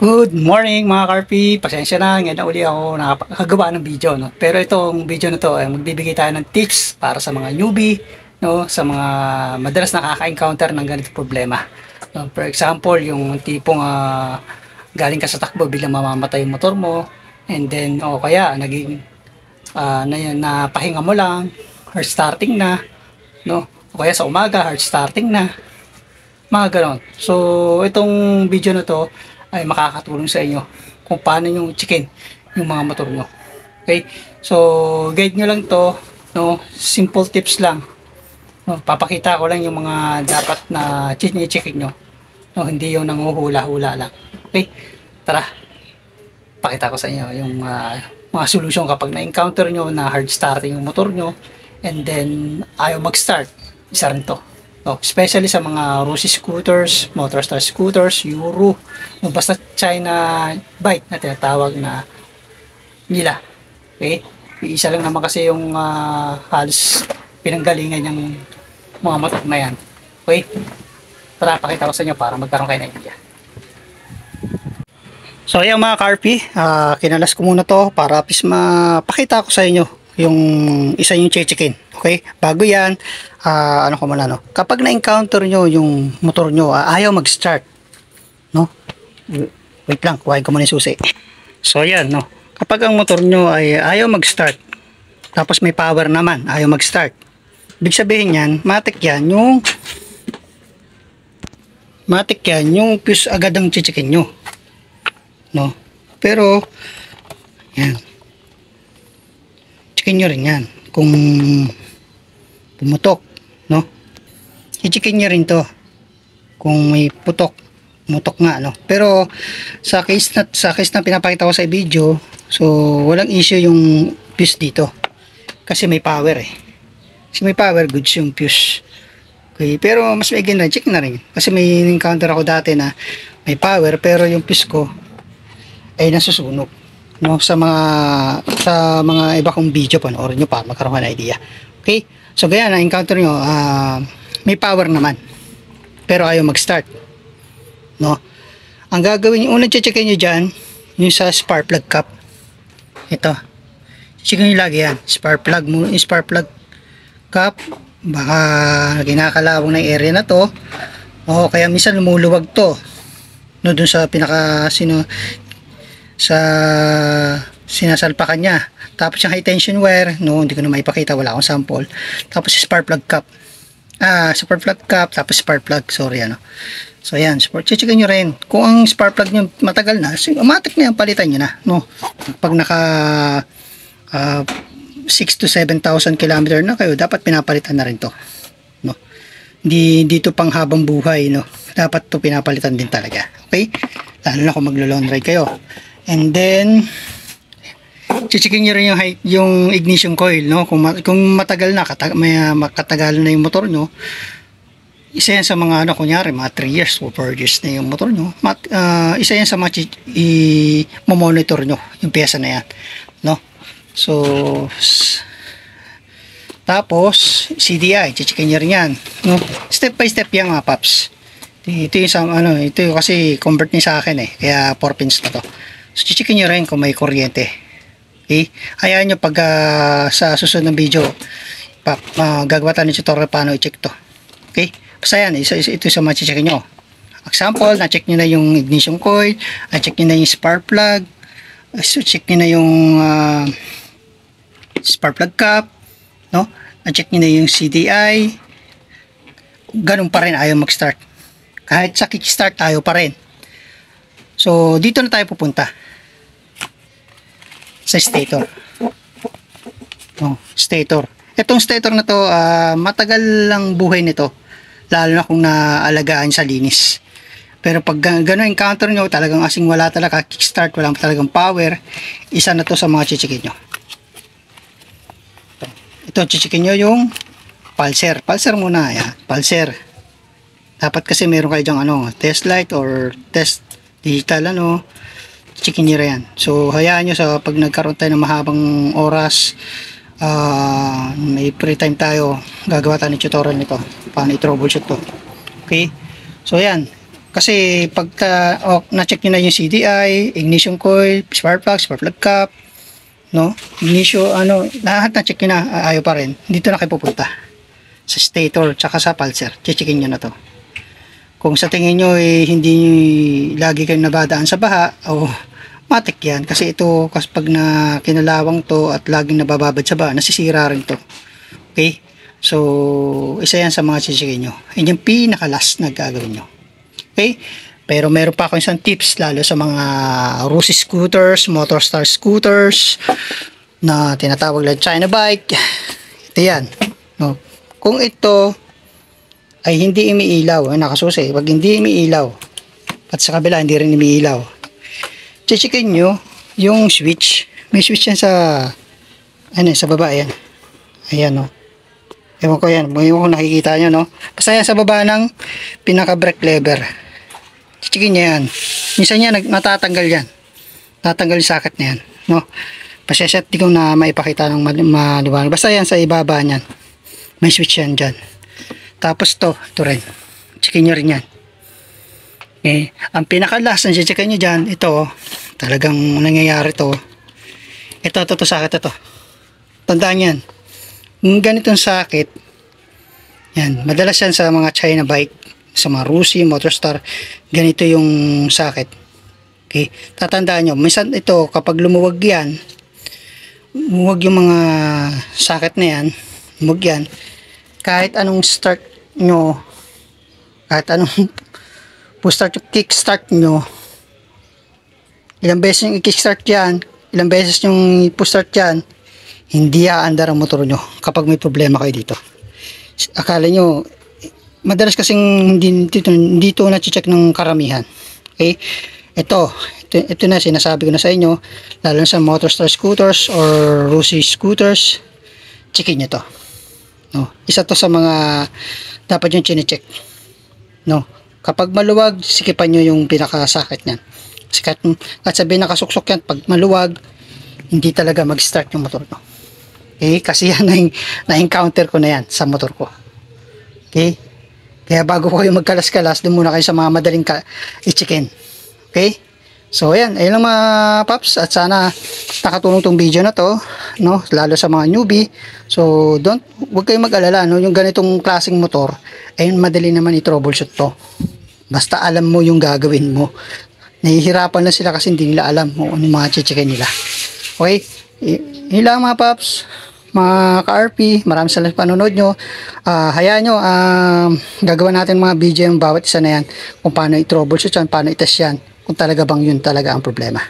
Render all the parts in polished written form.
Good morning mga Karpi! Pasensya na, ngayon na uli ako nakagawa ng video. No? Pero itong video na to ay magbibigay tayo ng tips para sa mga newbie, no? Sa mga madalas nakaka-encounter ng ganitong problema. No? For example, yung tipong galing ka sa takbo, biglang mamamatay yung motor mo, and then o kaya naging napahinga mo lang, hard starting na, no? O kaya sa umaga, hard starting na, mga ganon. So itong video na to ay makakatulong sa inyo kung paano nyo checkin yung mga motor nyo. Okay? So, guide nyo lang to, no? Simple tips lang. No? Papakita ko lang yung mga dapat na checkin nyo. No? Hindi yung nanguhula-hula lang. Okay? Tara, pakita ko sa inyo yung mga solution kapag na-encounter nyo na hard starting yung motor nyo and then ayaw mag-start. Isa rin to. No, especially sa mga Rusi scooters, Motorstar scooters, Euro, no, basta China bike na tinatawag na nila. Okay? Isa lang naman kasi yung halos pinanggalingan yung mga motor na yan. Okay? Tara, pakita ko sa inyo para magkaroon kayo ng idea. So, ayan mga Karpi, kinalas ko muna to para mapakita ko sa inyo yung isa yung checkin. Okay? Bago yan, ano ko muna, no? Kapag na-encounter nyo yung motor nyo, ayaw mag-start, no? Wait lang, kuhain ko muna yung susi. So, yan, no? Kapag ang motor nyo ay ayaw mag-start, tapos may power naman, ayaw mag-start. Ibig sabihin yan, matik yan yung fuse agad ang checkin nyo, no? Pero, yan. Checkin nyo rin yan. Kung pumutok, no? I-checkin nyo rin to kung may mutok nga, no? Pero sa case na pinapakita ko sa video, so walang issue yung fuse dito kasi may power kasi may power, goods yung fuse. Okay, pero mas maigin na check na rin kasi may encounter ako dati na may power pero yung fuse ko ay nasusunog, no? Sa mga iba kong video, panoorin nyo para magkaroon ng idea. Okay, so gaya na encounter nyo, may power naman pero ayaw mag-start, no? Ang gagawin nyo, unang checkin nyo dyan yung sa spark plug cap. Ito, checkin nyo lagi yan, spark plug cap. Baka ginakalawang ng area na to, o kaya minsan lumuluwag to, no, dun sa sinasalpakan niya. Tapos yung high tension wire, no, hindi ko na maipakita, wala akong sample. Tapos spark plug cap, tapos spark plug, sorry, ano. So ayan, checkin nyo rin kung ang spark plug nyo matagal na, automatic na yung palitan nyo na, no. Pag naka 6 to 7,000 km na kayo, dapat pinapalitan na rin to, no. Hindi to pang habang buhay, no. Dapat to pinapalitan din talaga. Okay, lalo na kung maglo-long ride kayo. And then checkin nyo rin yung ignition coil, no. Kung matagal na, makatagal na yung motor nyo, isa yan sa mga ano, kunyari mga 3 years o 4 years na yung motor nyo, isa yan sa mga i-monitor nyo yung pyesa na yan, no. So tapos CDI, checkin nyo rin yan, no. Step by step yan mga paps. Ito yung kasi convert niya sa akin kaya 4 pins na to. So checkin nyo rin kung may kuryente. Okay, hayaan nyo pag sa susunod ng video gagawa tayo ng tutorial paano i-check to. Okay, basta yan, ito sa mga checkin nyo. Example, na-check nyo na yung ignition coil, na-check nyo na yung spark plug, so check nyo na yung spark plug cap, no? Na-check nyo na yung CDI, ganun pa rin, ayaw mag-start. Kahit sa kickstart, ayaw pa rin. So dito na tayo pupunta sa stator. Stator. Itong stator na to, matagal lang buhay nito, lalo na kung naalagaan sa linis. Pero pag gano'n encounter nyo, talagang asing wala talaga kickstart, walang talagang power, isa na to sa mga chichikin nyo. Ito, chichikin nyo yung pulser muna, yan, pulser. Dapat kasi meron kayo dyang test light or test digital, checkin nyo yan. So hayaan nyo sa pag nagkaroon tayo ng mahabang oras, may free time tayo, gagawa tayo ng tutorial nito paano i-troubleshoot to. Okay, so yan, Kasi pagka na-check nyo na yung CDI, ignition coil, spark plug cap, no? Ignition, lahat na-check nyo na, ayaw pa rin. Dito na kayo pupunta. Sa stator, tsaka sa pulser. Checkin nyo na to. Kung sa tingin nyo, hindi lagi kayong nabadaan sa baha, matik yan. Kasi ito, pag na kinalawang to at laging nabababad sa baha, nasisira rin to. Okay? So, isa yan sa mga checkin nyo. Yan yung pinaka-last na gagawin nyo. Okay? Pero meron pa ako isang tips lalo sa mga Rusi scooters, Motorstar scooters na tinatawag lang China bike. Ito yan. No? Kung ito ay hindi umiilaw, nakasusi, pag hindi umiilaw at sa kabila hindi rin umiilaw, checkin nyo yung switch. May switch yan sa sa baba yan. Ayan, no. Ewan ko yan, kung nakikita nyo, no. Basta yan sa baba ng pinaka brake lever. Checkin nyo yan. Minsan yan, natatanggal yan. Tatanggal yung socket na yan, no. Pasyasyat di ko na maipakita ng maliwanag. Basta yan sa ibaba niyan. May switch yan dyan. Tapos ito rin. Checkin nyo rin yan. Okay. Ang pinaka-last na checkin nyo dyan, ito, talagang nangyayari to. Ito, socket ito. Tandaan yan. Yung ganitong socket, yan, madalas yan sa mga China bike, sa mga Rusi, Motorstar, ganito yung socket. Okay, tatandaan nyo, minsan ito, kapag lumuwag yan, lumuwag yung mga socket na yan, lumuwag yan, kahit anong start nyo, kahit anong start yung kickstart nyo, ilang beses yung i-kickstart yan, ilang beses yung i-start yan, hindi aandar ang motor nyo kapag may problema kayo dito. Akala nyo, madalas kasing dito na-check ng karamihan. Okay? Ito na sinasabi ko na sa inyo, lalo na sa Motorstar scooters or Rusi scooters, checkin nyo to. No? Isa to sa mga dapat nyo chine-check. No? Kapag maluwag, sikipan nyo yung pinaka-socket nyan. At sabihin nakasuksok yan, pag maluwag, hindi talaga mag-start yung motor nyo. Okay, kasi yan na-encounter ko na yan sa motor ko. Okay? Kaya bago ko kayo magkalas-kalas, doon muna kayo sa mga madaling i-checkin. Okay? So, ayan lang mga paps. At sana nakatulong tong video na to, no? Lalo sa mga newbie. So, huwag kayong mag-alala, no? Yung ganitong klaseng motor, ayun, madali naman i-troubleshoot to. Basta alam mo yung gagawin mo. Nahihirapan na sila kasi hindi nila alam kung ano yung mga checkin nila. Okay? Yun lang mga paps, mga ka-RP, maraming salamat sa panonood nyo. Hayaan nyo, gagawa natin mga video yung bawat isa na yan, kung paano i-troubleshoot yan, paano i-test yan, kung talaga bang yun talaga ang problema.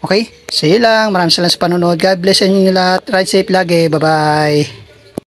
Okay? So yun lang, maraming salamat sa panonood. God bless sa inyo lahat. Ride safe lagi. Bye bye.